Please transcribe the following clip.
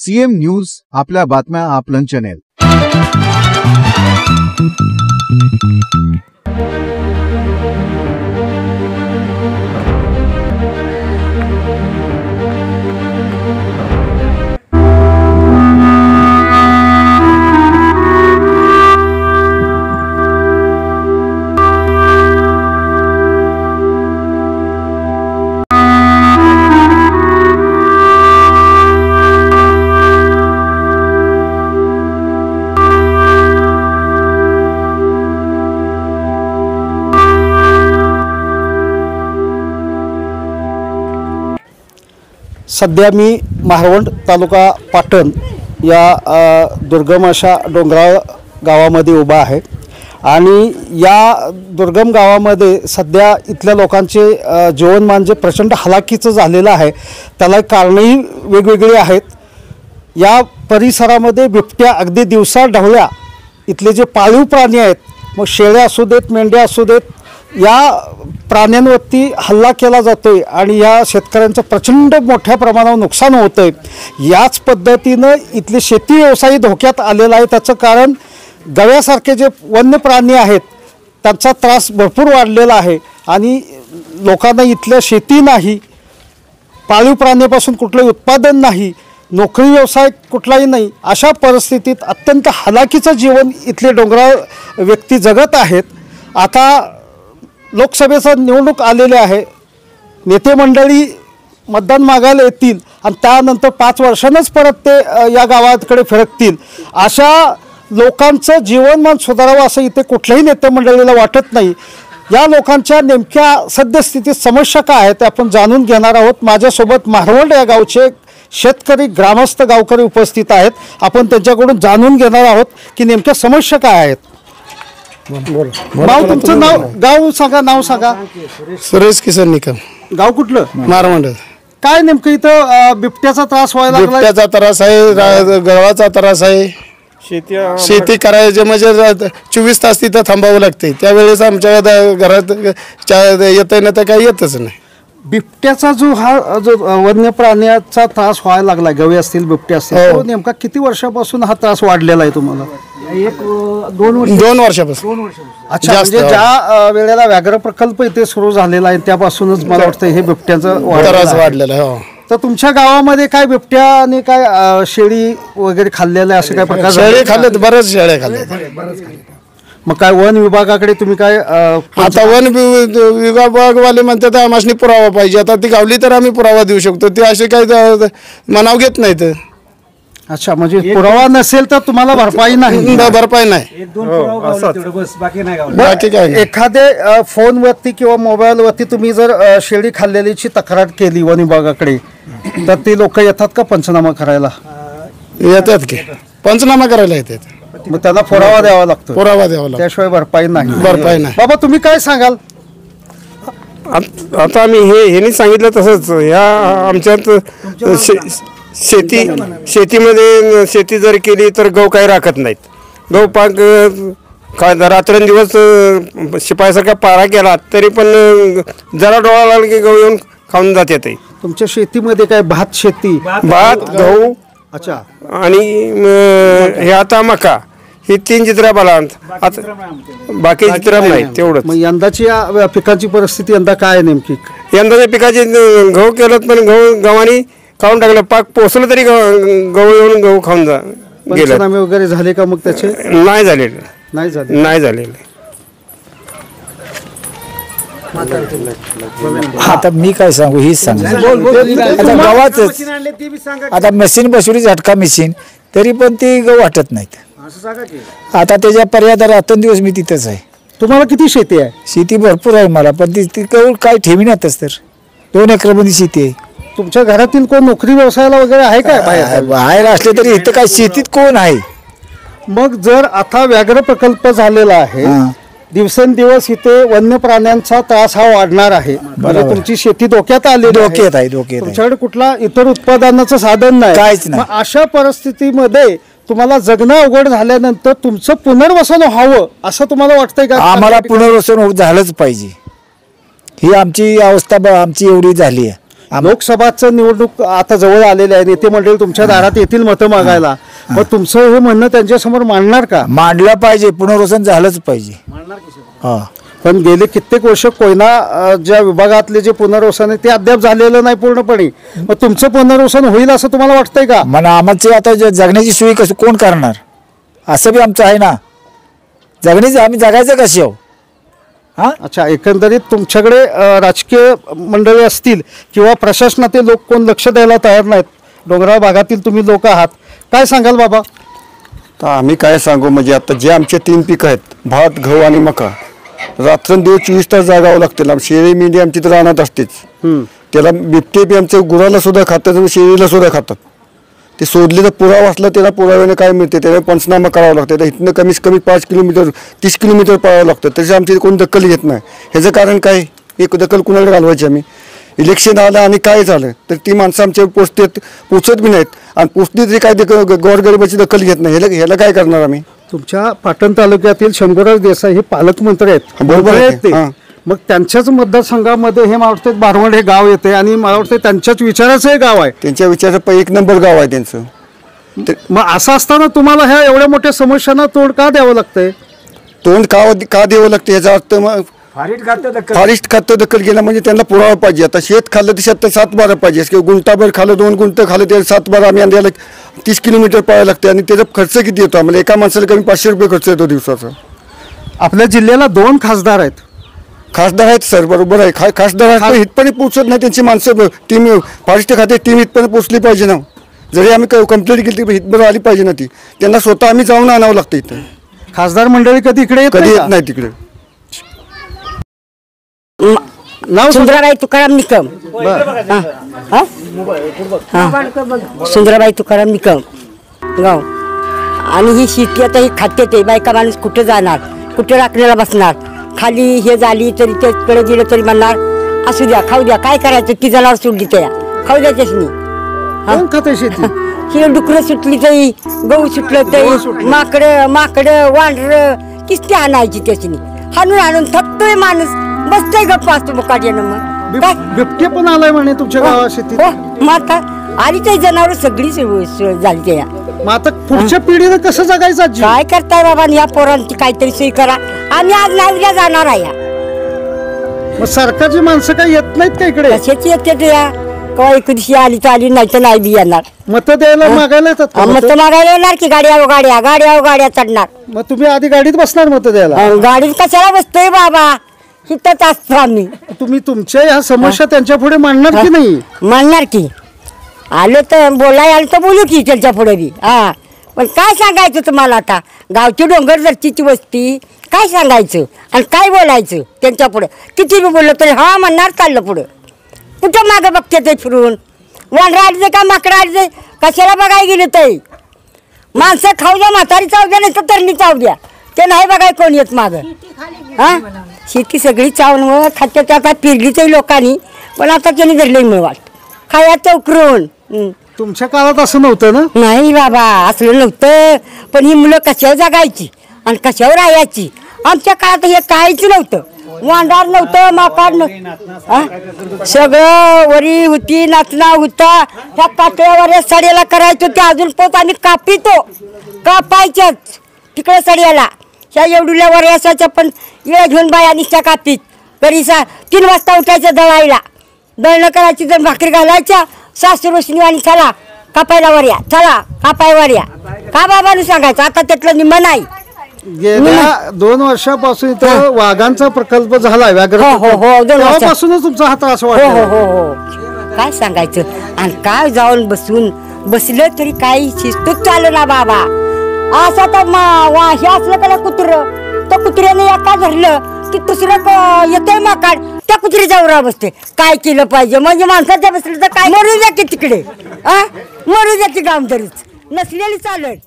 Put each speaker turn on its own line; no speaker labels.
CM news, आपल्या बातम्या आपलं चॅनेल.
सध्या मी मारवंड तालुका पाटण या दुर्गम अशा डोंगराळ गावामध्ये उभा आहे आणि या दुर्गम गावामध्ये सध्या इथल्या लोकांचे जीवनमान जे प्रचंड हलाखीचं झालेलं आहे त्याला कारणंही वेगवेगळी आहेत. या परिसरामध्ये बिबट्या अगदी दिवसा ढवळ्या इथले जे पाळीव प्राणी आहेत, मग शेळ्या असू देत, मेंढ्या असू देत, या प्राण्यांवरती हल्ला केला जातोय आणि या शेतकऱ्यांचं प्रचंड मोठ्या प्रमाणावर नुकसान होतंय. याच पद्धतीनं इथले शेती व्यवसाय धोक्यात आलेला आहे. त्याचं कारण गव्यासारखे जे वन्य प्राणी आहेत त्यांचा त्रास भरपूर वाढलेला आहे आणि लोकांना इथल्या शेती नाही, पाळीव प्राण्यापासून कुठलंही उत्पादन नाही, नोकरी व्यवसाय कुठलाही नाही. अशा परिस्थितीत अत्यंत हलाखीचं जीवन इथले डोंगराळ व्यक्ती जगत आहेत. आता लोकसभेचं निवडणूक आलेले आहे, नेते मंडळी मतदान मागायला येतील आणि त्यानंतर 5 वर्षांनीच परत ते या गावाकडे फिरकतील. अशा लोकांचं जीवनमान सुधारावं असं इथे कुठल्याही नेते मंडळीला वाटत नाही. या लोकांच्या नेमक्या सद्यस्थितीत समस्या काय आहेत ते आपण जाणून घेणार आहोत. माझ्यासोबत मारवंड या गावचे शेतकरी, ग्रामस्थ गावकरी उपस्थित आहेत. आपण त्यांच्याकडून जाणून घेणार आहोत की नेमक्या समस्या काय आहेत. भाऊ, तुमचं गाव सांगा, नाव सांगा.
सुरेश किसन निकम.
गाव कुठलं?
मारवंड.
काय नेमकं इथं बिबट्याचा त्रास व्हायला लागला?
बिबट्याचा त्रास आहे, गव्हाचा त्रास आहे. शेती करायचे म्हणजे 24 तास तिथं थांबावं लागते. त्यावेळेस आमच्या घरात येता ना तर काही येतच नाही.
बिबट्याचा जो वन्य प्राण्याचा त्रास व्हायला लागला, गवे असतील, बिबटे असतील, नेमका किती वर्षापासून हा त्रास वाढलेला आहे तुम्हाला?
2 वर्षापासून.
अच्छा, म्हणजे ज्या वेळेला व्याघ्र प्रकल्प इथे सुरू झालेला आहे त्यापासूनच मला वाटतं हे बिबट्याचं त्रास वाढलेला आहे. तर तुमच्या गावामध्ये काय बिबट्याने काय शेळी वगैरे खाल्लेल्या असे काय प्रकार?
शेळी खाल्लेत, बऱ्याच शेळ्या खाल्ल्यात.
मग काय वन विभागाकडे तुम्ही काय?
आता वन विभागवाले म्हणतात आम्हाला पुरावा पाहिजे. आता ती गावली तर आम्ही पुरावा देऊ शकतो, ते असे काही मनाव घेत नाहीत.
अच्छा, म्हणजे पुरावा नसेल तर तुम्हाला भरपाई नाही?
भरपाई नाही, बाकी काय.
एखाद्या फोनवरती किंवा मोबाईलवरती तुम्ही जर शेळी खाल्लेलीची तक्रार केली वन विभागाकडे तर ती लोक येतात का पंचनामा करायला?
येतात की, पंचनामा करायला येतात.
मग त्याला पुरावा द्यावा लागतो.
पुरावा द्यावा लागतो,
त्याशिवाय भरपाई नाही.
भरपाई नाही.
बाबा, तुम्ही काय सांगाल?
आता आम्ही ह्यांनी सांगितलं तसंच, या आमच्यात शेतीमध्ये शेती जर केली तर गहू काही राखत नाहीत. गहू पाक रात्रंदिवस शिपायासारखा पारा केला तरी पण जरा डोळा लागला की गहू येऊन खाऊन जातात.
तुमच्या शेतीमध्ये काय भात शेती?
भात, गहू,
अच्छा,
आणि हे आता मका, ही 3 चित्रा बाला. आता बाकी चित्रा नाही तेवढंच.
मग यंदाची या पिकाची परिस्थिती यंदा काय नेमकी?
यंदाच्या पिकाचे गहू केलं पण गव्हाने खाऊन टाकलं. पाक पोचलं तरी गहू येऊन गहू खाऊन
पंचनामे वगैरे झाले का? मग त्याचे
नाही झालेले.
नाही झालेले.
आता मी काय सांगू, हीच सांगू. आता गावातच आता मशीन बसवली, झटका मशीन, तरी पण ती गहू वाटत नाहीत. आता त्याच्या पर्याय रात्रंदिवस मी तिथंच आहे.
तुम्हाला किती शेती आहे?
शेती भरपूर आहे मला, पण ती गहू काय ठेवीनातच. तर 2 एकरमध्ये शेती आहे.
तुमच्या घरातील कोण नोकरी व्यवसायाला वगैरे आहे काय?
बाहेर असले तरी इथं काय शेतीत कोण आहे?
मग जर आता व्याघ्र प्रकल्प झालेला आहे, दिवसेंदिवस इथे वन्य प्राण्यांचा त्रास हा वाढणार आहे, म्हणजे तुमची शेती धोक्यात आली,
धोक्यात आहे.
तुमच्याकडे कुठला इतर उत्पादनाचं साधन नाही,
काहीच नाही.
अशा परिस्थितीमध्ये तुम्हाला जगणं अवघड झाल्यानंतर तुमचं पुनर्वसन व्हावं असं तुम्हाला वाटतंय का?
आम्हाला पुनर्वसन झालंच पाहिजे. ही आमची अवस्था आमची एवढी झाली आहे.
लोकसभाचं निवडणूक आता जवळ आलेली आहे, नेते मंडळी तुमच्या दारात येतील मतं मागायला, मग तुमचं हे म्हणणं त्यांच्यासमोर मांडणार का?
मांडलं पाहिजे, पुनर्वसन झालंच पाहिजे. हा,
पण गेले कित्येक वर्ष कोयना ज्या विभागातले जे पुनर्वसन आहे ते अद्याप झालेलं नाही पूर्णपणे. मग तुमचं पुनर्वसन होईल असं तुम्हाला वाटतंय का?
म्हणा आमची आता जगण्याची सोय कसं कोण करणार, असं बी आमचं आहे ना. आम्ही जगायचं कशी आहो. हा,
अच्छा, एकंदरीत तुमच्याकडे राजकीय मंडळी असतील किंवा प्रशासनातील लोक कोण लक्ष द्यायला तयार नाहीत. डोंगराळ भागातील तुम्ही लोक आहात, काय सांगाल बाबा?
तर आम्ही काय सांगू, म्हणजे आता जे आमचे 3 पिकं आहेत, भात, गहू आणि मका, रात्रंदिवस 24 तास जागावं लागतं. शेळी मेंढी आमची तर रानात असतेच. त्याला बिबटे बी आमच्या गुराला सुद्धा खातात आणि शेळीला सुद्धा खातात. ते सोडले तर पुरावा असला त्याला पुराव्याने काय मिळते, त्याला पंचनामा करावा लागतं. तर इथनं कमीत कमी 5 किलोमीटर 30 किलोमीटर पळावं लागतं. त्याची आमची कोणी दखल घेत नाही. ह्याचं कारण काय, एक दखल कुणाला घालवायची आम्ही? इलेक्शन आलं आणि काय झालं तर ती माणसं आमच्या पोचत बी नाहीत, आणि पोचली तरी काय गोरगरिबाची दखल घेत नाही. ह्याला काय करणार आम्ही?
तुमच्या पाटण तालुक्यातील शंभूराज देसाई हे पालकमंत्री आहेत,
बरोबर आहे ते.
मग त्यांच्याच मतदारसंघामध्ये हे मला वाटतं बारवंड हे गाव येते, आणि मला वाटतं त्यांच्याच विचाराचं हे गाव आहे.
त्यांच्या विचाराचं 1 नंबर गाव आहे त्यांचं.
मग असं असताना तुम्हाला ह्या एवढ्या मोठ्या समस्यांना तोंड का द्यावं लागतंय?
तोंड का द्यावं लागतं याचा अर्थ, मग फॉरेस्ट खातं दखल घेणं म्हणजे त्यांना पुरावा पाहिजे. आता शेत खाल्लं तर शेत 7-12 पाहिजे, किंवा गुंटाभर खाल्लं 2 गुंट खाल्लं ते 7-12 आम्ही आणल्याला 30 किलोमीटर पळायला लागते. आणि त्याचा खर्च किती येतो आम्हाला? एका माणसाला कमी 500 रुपये खर्च येतो दिवसाचा.
आपल्या जिल्ह्याला 2 खासदार आहेत.
खासदार आहेत सर, बरोबर आहे. खासदार आहेत, इथपर्यंत पोहोचत नाही त्यांची माणसं. टीम फॉरेस्ट खाते टीम इथपर्यंत पोहोचली पाहिजे ना. जरी आम्ही कंप्लेंट केली तरी इथपर्यंत आली पाहिजे ना ती. त्यांना स्वतः आम्ही जाऊन आणावं लागतं. इथं
खासदार मंडळी कधी इकडे
कधी येत नाही तिकडे.
नाव
सुंदराबाई तुकाराम निकम. सुंदराबाई तुकाराम निकम गाव. आणि ही शेती आता ही खाते ते बायका माणूस कुठं जाणार, कुठं राखण्याला बसणार. खाली हे झाली तरी त्याकडे गेलं तरी म्हणणार असू द्या, खाऊ द्या, काय करायचं, ती जनावर सुटली त्या खाऊ द्या त्यासनी.
कोण खाते शेती?
ही डुकरं सुटली तरी, गहू सुटलं तरी, माकडं वांढर किस्ती आणायची त्यासनी. हाणून थकतोय माणूस, बसतोय गप्प असतो मुकाट्यानं. मग काय
बिबटे पण आलाय म्हणे तुमच्या गावात शेतीत?
हो, मग आता आली काही जनावर सगळी झाली त्या.
मग आता पुढच्या पिढीनं कसं जगायचं आजी?
काय करताय बाबा, या पोरांची काहीतरी सोय करा. आम्ही आज नावीला जाणार आहे.
मग सरकारची माणसं काही येत नाहीत का इकडे?
कशाची येते ते या? कवा एक दिवशी आली तर आली, नाही तर नाही बी येणार.
मतं द्यायला मागायला येतात का
मत
मतं?
मागायला येणार की गाड्या चढणार.
मग तुम्ही आधी गाडीत बसणार मतं द्यायला?
गाडीत कशाला बसतोय बाबा, हिथंच असतो आम्ही.
तुम्ही तुमच्या ह्या समस्या त्यांच्या पुढे मांडणार की नाही?
म्हणणार की आलो तर बोलाय, आलो तर बोलू की त्यांच्या पुढे बी. हा, पण काय सांगायचं तुम्हाला आता? गावची डोंगरदरची वस्ती, काय सांगायचं आणि काय बोलायचं त्यांच्या पुढे? किती बी बोललं तरी हा म्हणणार, चाललं पुढं. कुठं मागं बघते ते फिरून? वांढरा आली का माकडं आली, कशाला बघायला गेले ते? माणसं खाऊ द्या, म्हातारी चाव द्या, नाही तर तरणी चाव द्या, ते नाही बघाय कोण येत मागं. हा, शेती सगळी चावून खात्यात आता पिरलीचंही लोकांनी, पण आता त्यांनी धरले मिळवाट खायचं उकरून.
तुमच्या काळात असं नव्हतं ना?
नाही बाबा, असलं नव्हतं. पण ही मुलं कशावर जगायची आणि कशावर राहायची? आमच्या काळात हे काहीच नव्हतं. वांडार नव्हतं, माकाड नव्हतं, सगळं वरी होती, नाचना होता. त्या काट्यावर सड्याला करायचो, ते अजून पोत आम्ही कापायच्याच तिकडे सड्याला. ह्या एवढुल्या वरे असायच्या, पण वेळ घेऊन बाया निष्ठा कापीत. घरी 3 वाजता उठायचं दळायला, दळणं करायची, जण भाकरी घालायच्या. सासू रोशनी आणि चला कापायला वऱ्या, चला कापाय वऱ्या. का बाबांनी सांगायचं? आता त्यातलं निम्म नाही.
गेल्या 2 वर्षापासून इथं वाघांचा प्रकल्प झालाय, व्याघ्र तेव्हापासूनच तुमचा हा त्रास वाढला.
हो, काय सांगायचं? आणि काय जाऊन बसलं तरी काही शिस्तच चालू ना बाबा. असं तर हे असलं का कुत्रं, तर कुत्र्याने एका धरलं की दुसरं येतंय माकाड, त्या कुत्र्याच्या उरा बसते. काय केलं पाहिजे? म्हणजे माणसाच्या बसलं तर काय, मरू द्या की तिकडे, मरू द्या की गावदरीच नसलेली चालत.